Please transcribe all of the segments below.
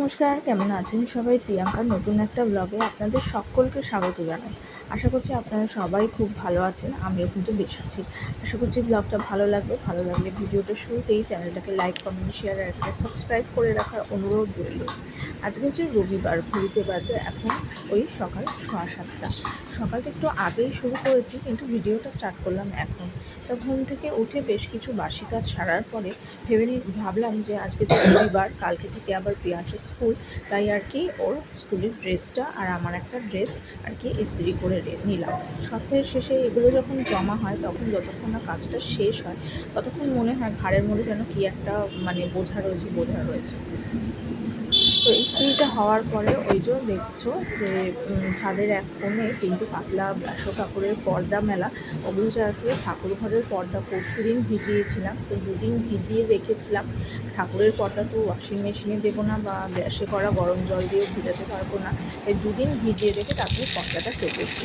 নমস্কার, কেমন আছেন সবাই? প্রিয়াঙ্কার নতুন একটা ব্লগে আপনাদের সকলকে স্বাগত জানাই। আশা করছি আপনারা সবাই খুব ভালো আছেন, আমিও কিন্তু বেশ আছি। আশা করছি ব্লগটা ভালো লাগবে। ভালো লাগলে ভিডিওটা শুরুতেই চ্যানেলটাকে লাইক, কমেন্ট, শেয়ার আর একটা সাবস্ক্রাইব করে রাখার অনুরোধ রইল। আজকে হচ্ছে রবিবার, ঘড়িতে বাজে এখন ওই সকাল 7:15। সকালটা একটু আগেই শুরু করেছি, কিন্তু ভিডিওটা স্টার্ট করলাম এখন। তা ঘুম থেকে উঠে বেশ কিছু বাসি কাজ সারার পরে ভাবলাম যে আজকে তো রবিবার, কালকে থেকে আবার প্রিয়াংশের স্কুল, তাই আর কি ওর স্কুলের ড্রেসটা আর আমার একটা ড্রেস আর কি ইস্ত্রি করে নিলাম। সপ্তাহের শেষে এগুলো যখন জমা হয় তখন যতক্ষণ না কাজটা শেষ হয় ততক্ষণ মনে হয় ঘাড়ের মধ্যে যেন কি একটা বোঝা রয়েছে। তো ইস্ত্রিটা হওয়ার পরে ওই যে দেখছো যে ছাদের এক কোণে কিন্তু পাতলা ব্যাসো কাপড়ের পর্দা মেলা, ওগুলো যে আসলে ঠাকুর ঘরের পর্দা পরশুদিন ভিজিয়েছিলাম, তো দুদিন ভিজিয়ে রেখেছিলাম। ঠাকুরের পর্দা তো ওয়াশিং মেশিনে দেবো না বা গ্যাসে করা গরম জল দিয়েও ভিজাতে পারবো না, তাই দুদিন ভিজিয়ে রেখে তারপরে পর্দাটা কেটেছি।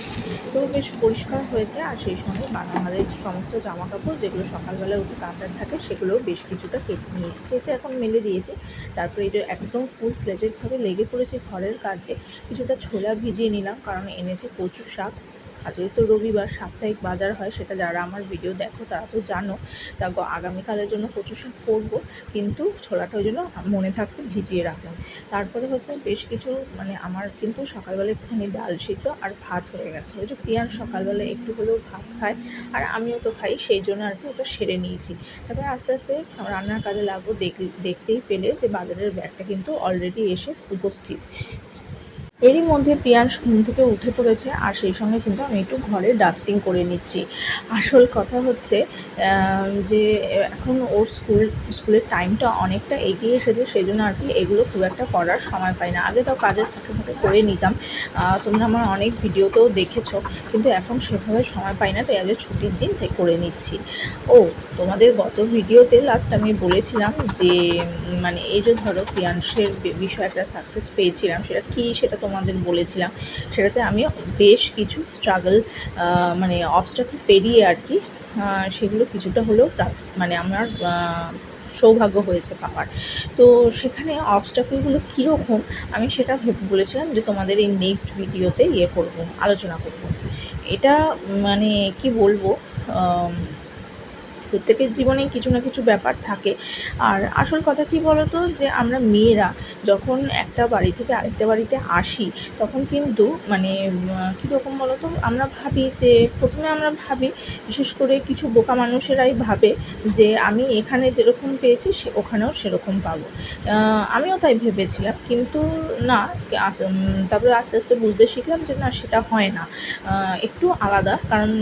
তো বেশ পরিষ্কার হয়েছে। আর সেই সঙ্গে আমাদের যে সমস্ত জামা কাপড় যেগুলো সকালবেলা উঠে কাচার থাকে সেগুলোও বেশ কিছুটা কেচে এখন মেলে দিয়েছি। তারপরে এই যে একদম ফুল ফ্লেজেডভাবে লেগে পড়েছে ঘরের কাজে। কিছুটা ছোলা ভিজিয়ে নিলাম, কারণ এনেছে কচু শাক। আজকে তো রবিবার, সাপ্তাহিক বাজার হয়, সেটা যারা আমার ভিডিও দেখো তারা তো জানো। তা আগামীকালের জন্য কচু শাক করবো, কিন্তু ছোলাটা ওই জন্য মনে থাকতে ভিজিয়ে রাখলাম। তারপরে হচ্ছে বেশ কিছু আমার কিন্তু সকালবেলা একটুখানি ডাল সিদ্ধ আর ভাত হয়ে গেছে। ওই যে প্রিয়ার সকালবেলা একটু হলেও ভাত খায়, আর আমিও তো খাই, সেই জন্য আর কি ওটা সেরে নিয়েছি। তারপরে আস্তে আস্তে রান্নার কাজে লাগবো। দেখতেই পেলে যে বাজারের ব্যাগটা কিন্তু অলরেডি এসে উপস্থিত। এরই মধ্যে প্রিয়াংশ ঘুম থেকে উঠে পড়েছে, আর সেই সঙ্গে কিন্তু আমি একটু ঘরে ডাস্টিং করে নিচ্ছি। আসল কথা হচ্ছে যে এখন ওর স্কুলের টাইমটা অনেকটা এগিয়ে এসেছে, সেই জন্য আর কি এগুলো খুব একটা করার সময় পাই না। আগে তাও কাজের ফাঁকে করে নিতাম, তোমরা আমার অনেক ভিডিওতেও দেখেছো, কিন্তু এখন সেভাবে সময় পাই না, তাই আগে ছুটির দিন করে নিচ্ছি। ও, তোমাদের গত ভিডিওতে লাস্ট আমি বলেছিলাম যে এই যে ধরো প্রিয়াংশের বিষয়ে একটা সাকসেস পেয়েছিলাম, সেটা কি সেটা তোমাদের বলেছিলাম। সেটাতে আমি বেশ কিছু স্ট্রাগল অবস্ট্রাগল পেরিয়ে আর কি সেগুলো কিছুটা হলেও আমার সৌভাগ্য হয়েছে পাওয়ার। তো সেখানে অবস্ট্রাগলগুলো কীরকম আমি সেটা বলেছিলাম যে তোমাদের এই নেক্সট ভিডিওতে করবো, আলোচনা করবো। এটা কি বলবো, প্রত্যেকের জীবনেই কিছু না কিছু ব্যাপার থাকে। আর আসল কথা কি বলতো, যে আমরা মেয়েরা যখন একটা বাড়ি থেকে আরেকটা বাড়িতে আসি তখন কিন্তু কীরকম বলতো, আমরা ভাবি যে প্রথমে আমরা ভাবি, বিশেষ করে কিছু বোকা মানুষেরাই ভাবে যে আমি এখানে যেরকম পেয়েছি ওখানেও সেরকম পাবো। আমিও তাই ভেবেছিলাম, কিন্তু না। তারপরে আস্তে আস্তে বুঝতে শিখলাম যে না, সেটা হয় না, একটু আলাদা। কারণ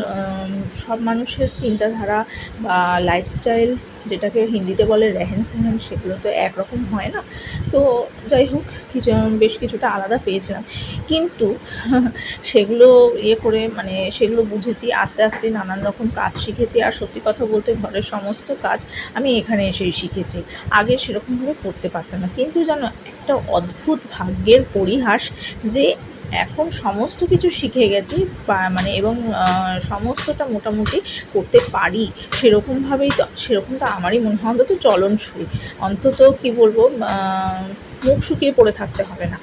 সব মানুষের চিন্তাধারা বা লাইফস্টাইল, যেটাকে হিন্দিতে বলে রেহেন সেহেন, সেগুলো তো একরকম হয় না। তো যাই হোক, বেশ কিছুটা আলাদা পেয়েছিলাম, কিন্তু সেগুলো করে সেগুলো বুঝেছি আস্তে আস্তে, নানান রকম কাজ শিখেছি। আর সত্যি কথা বলতে ঘরের সমস্ত কাজ আমি এখানে এসেই শিখেছি, আগে সেরকমভাবে করতে পারতাম না। কিন্তু জানো, একটা অদ্ভুত ভাগ্যের পরিহাস যে এখন সমস্ত কিছু শিখে গেছি এবং সমস্তটা মোটামুটি করতে পারি। সেরকম তো আমারই মনে হয়, অন্তত চলনসই, অন্তত কি বলবো, মুখ শুকিয়ে পড়ে থাকতে হবে না।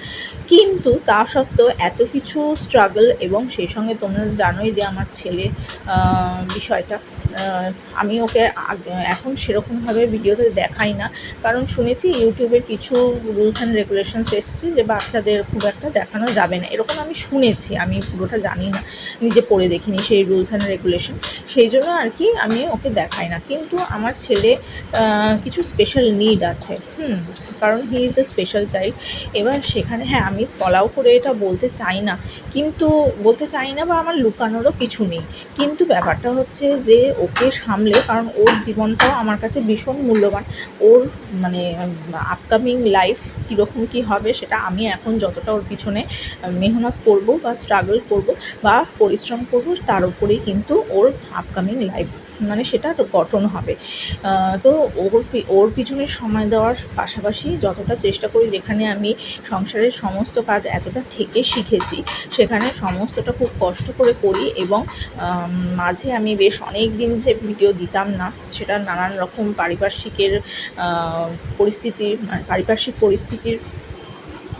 কিন্তু তা সত্ত্বেও এত কিছু স্ট্রাগল, এবং সেই সঙ্গে তোমরা জানোই যে আমার ছেলে বিষয়টা, আমি ওকে এখন সেরকমভাবে ভিডিওতে দেখাই না, কারণ শুনেছি ইউটিউবের কিছু রুলস অ্যান্ড রেগুলেশনস এসেছে যে বাচ্চাদের খুব একটা দেখানো যাবে না, এরকম আমি শুনেছি। আমি পুরোটা জানি না, নিজে পড়ে দেখিনি সেই রুলস অ্যান্ড রেগুলেশন, সেই জন্য আর কি আমি ওকে দেখাই না। কিন্তু আমার ছেলে কিছু স্পেশাল নিড আছে, কারণ he is a special child. এবার সেখানে আমি ফলাও করে এটা বলতে চাই না, বা আমার লুকানোরও কিছু নেই। কিন্তু ব্যাপারটা হচ্ছে যে ওকে সামলে, কারণ ওর জীবনটাও আমার কাছে ভীষণ মূল্যবান। ওর আপকামিং লাইফ কীরকম কী হবে সেটা আমি এখন যতটা ওর পিছনে মেহনত করব বা স্ট্রাগল করব বা পরিশ্রম করব, তার উপরেই কিন্তু ওর আপকামিং লাইফ সেটা গঠন হবে। তো ওর পিছনে সময় দেওয়ার পাশাপাশি যতটা চেষ্টা করি, যেখানে আমি সংসারের সমস্ত কাজ এতটা থেকে শিখেছি, সেখানে সমস্তটা খুব কষ্ট করে করি। এবং মাঝে আমি বেশ অনেক দিন যে ভিডিও দিতাম না, সেটা নানান রকম পারিপার্শ্বিক পরিস্থিতির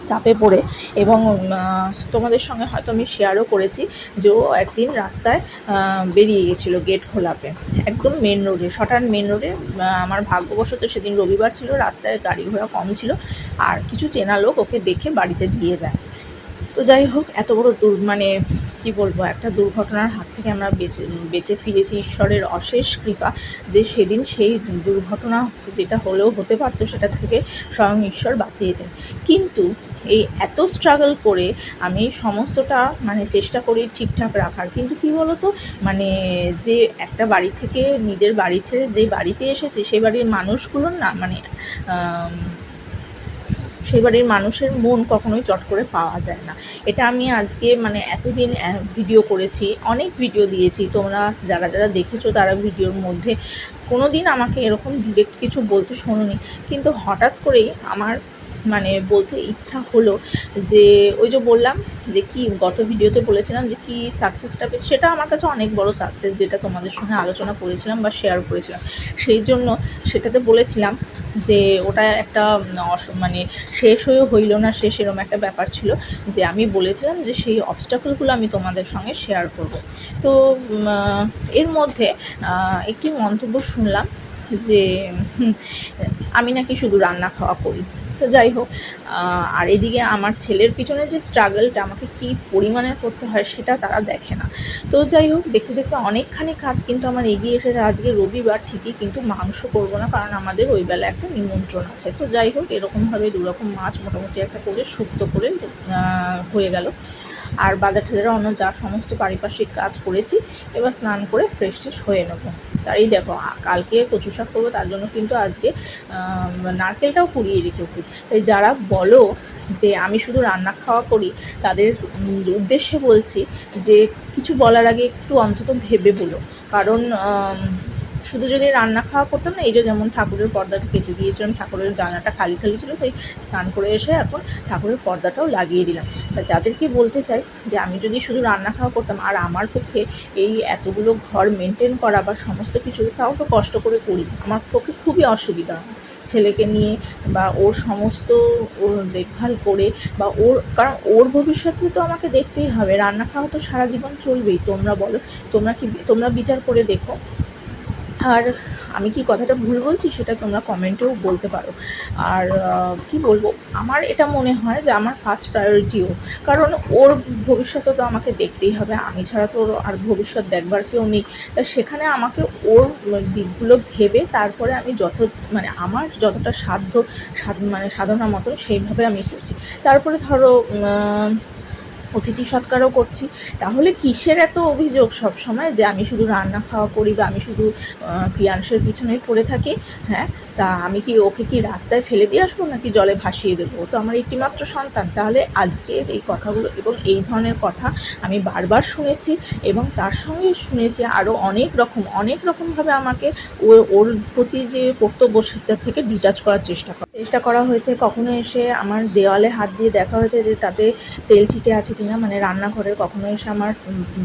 চাপে পড়ে। এবং তোমাদের সঙ্গে হয়তো আমি শেয়ারও করেছি যে ও একদিন রাস্তায় বেরিয়ে গেছিলো গেট খোলাপে, একদম মেন রোডে, শটান মেন রোডে। আমার ভাগ্যবশত সেদিন রবিবার ছিল, রাস্তায় গাড়ি ঘোড়া কম ছিল, আর কিছু চেনা লোক ওকে দেখে বাড়িতে দিয়ে যায়। তো যাই হোক, এত বড় মানে কি বলবো, একটা দুর্ঘটনার হাত থেকে আমরা বেঁচে ফিরেছি, ঈশ্বরের অশেষ কৃপা যে সেদিন সেই দুর্ঘটনা যেটা হলেও হতে পারতো সেটা থেকে স্বয়ং ঈশ্বর বাঁচিয়েছেন। কিন্তু এই এত স্ট্রাগল করে আমি সমস্তটা মানে চেষ্টা করি ঠিকঠাক রাখার, কিন্তু কী বলতো, মানে যে একটা বাড়ি থেকে নিজের বাড়ি ছেড়ে যে বাড়িতে এসেছে সেই বাড়ির মানুষগুলোর না মানে সেই বাড়ির মানুষের মন কখনোই চট করে পাওয়া যায় না। এটা আমি আজকে মানে এতদিন ভিডিও করেছি, অনেক ভিডিও দিয়েছি, তোমরা যারা যারা দেখেছো তারা ভিডিওর মধ্যে কোনো দিন আমাকে এরকম ডিরেক্ট কিছু বলতে শোনোনি, কিন্তু হঠাৎ করেই আমার মানে বলতে ইচ্ছা হলো যে ওই যে বললাম যে কি গত ভিডিওতে বলেছিলাম যে কি সাকসেসটা পেয়েছি, সেটা আমার কাছে অনেক বড় সাকসেস, যেটা তোমাদের সঙ্গে আলোচনা করেছিলাম বা শেয়ার করেছিলাম। সেই জন্য সেটাতে বলেছিলাম যে ওটা একটা মানে শেষ হয়েও হইল না শেষ, এরকম একটা ব্যাপার ছিল যে আমি বলেছিলাম যে সেই অবস্টাকলগুলো আমি তোমাদের সঙ্গে শেয়ার করব। তো এর মধ্যে একটি মন্তব্য শুনলাম যে আমি নাকি শুধু রান্না খাওয়া করি। তো যাই হোক, আর এদিকে আমার ছেলের পিছনে যে স্ট্রাগলটা আমাকে কী পরিমাণের করতে হয় সেটা তারা দেখে না। তো যাই হোক, দেখতে দেখতে অনেকখানি কাজ কিন্তু আমার এগিয়ে এসেছে। আজকে রবিবার ঠিকই, কিন্তু মাংস করবো না, কারণ আমাদের ওই বেলা একটা নিমন্ত্রণ আছে। তো যাই হোক, এরকমভাবে দুরকম মাছ মোটামুটি একটা করে শুক্তো করে হয়ে গেল। আর বাজার টাজারে অন্য যা সমস্ত পারিপার্শ্বিক কাজ করেছি, এবার স্নান করে ফ্রেশ ট্রেশ হয়ে নেবো। তাই দেখো, কালকে কচু শাক করবো, তার জন্য কিন্তু আজকে নারকেলটাও কুড়িয়ে রেখেছি। তাই যারা বলো যে আমি শুধু রান্না খাওয়া করি, তাদের উদ্দেশ্যে বলছি যে কিছু বলার আগে একটু অন্তত ভেবে বলো। কারণ শুধু যদি রান্না খাওয়া করতাম না, এই যে যেমন ঠাকুরের পর্দাটা কেচে দিয়েছিলাম, ঠাকুরের জানলাটা খালি খালি ছিল, তাই স্নান করে এসে এখন ঠাকুরের পর্দাটাও লাগিয়ে দিলাম। তা যাদেরকে বলতে চাই যে আমি যদি শুধু রান্না খাওয়া করতাম, আর আমার পক্ষে এই এতগুলো ঘর মেনটেন করা বা সমস্ত কিছু, তাও তো কষ্ট করে করি, আমার পক্ষে খুবই অসুবিধা ছেলেকে নিয়ে, বা ওর সমস্ত ওর দেখভাল করে, বা ওর, কারণ ওর ভবিষ্যতে তো আমাকে দেখতেই হবে, রান্না খাওয়া তো সারা জীবন চলবেই। তোমরা বলো, তোমরা বিচার করে দেখো। আর আমি কি কথাটা ভুল বলছি সেটা তোমরা কমেন্টেও বলতে পারো। আর কি বলবো, আমার এটা মনে হয় যে আমার ফার্স্ট প্রায়োরিটিও, কারণ ওর ভবিষ্যতে তো আমাকে দেখতেই হবে, আমি ছাড়া তো ওর আর ভবিষ্যৎ দেখবার কেউ নেই। তা সেখানে আমাকে ওর দিকগুলো ভেবে তারপরে আমি মানে আমার যতটা মানে সাধনা মতো সেইভাবে আমি করছি। তারপরে ধরো অতিথি সৎকারও করছি। তাহলে কিসের এত অভিযোগ সব সময় যে আমি শুধু রান্না খাওয়া করি, বা আমি শুধু প্রিয়াংশের পিছনেই পড়ে থাকি? হ্যাঁ, তা আমি কি ওকে কি রাস্তায় ফেলে দিয়ে আসবো, নাকি জলে ভাসিয়ে দেবো? তো আমার একটিমাত্র সন্তান। তাহলে আজকে এই কথাগুলো এবং এই ধরনের কথা আমি বারবার শুনেছি, এবং তার সঙ্গে শুনেছি আরও অনেক রকমভাবে আমাকে ওর প্রতি যে কর্তব্য সেটার থেকে ডিটাচ করার চেষ্টা করা হয়েছে। কখনো এসে আমার দেওয়ালে হাত দিয়ে দেখা হয়েছে যে তাতে তেল ছিটে আছে কিনা, মানে রান্নাঘরের, কখনো এসে আমার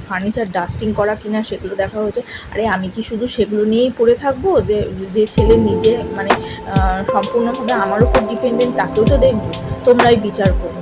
ফার্নিচার ডাস্টিং করা কিনা সেগুলো দেখা হয়েছে। আরে আমি কি শুধু সেগুলো নিয়েই পড়ে থাকবো? যে ছেলে নিজে মানে সম্পূর্ণভাবে আমার উপর ডিপেন্ডেন্ট, তাকেও তো দেখবো। তোমরাই বিচার করো।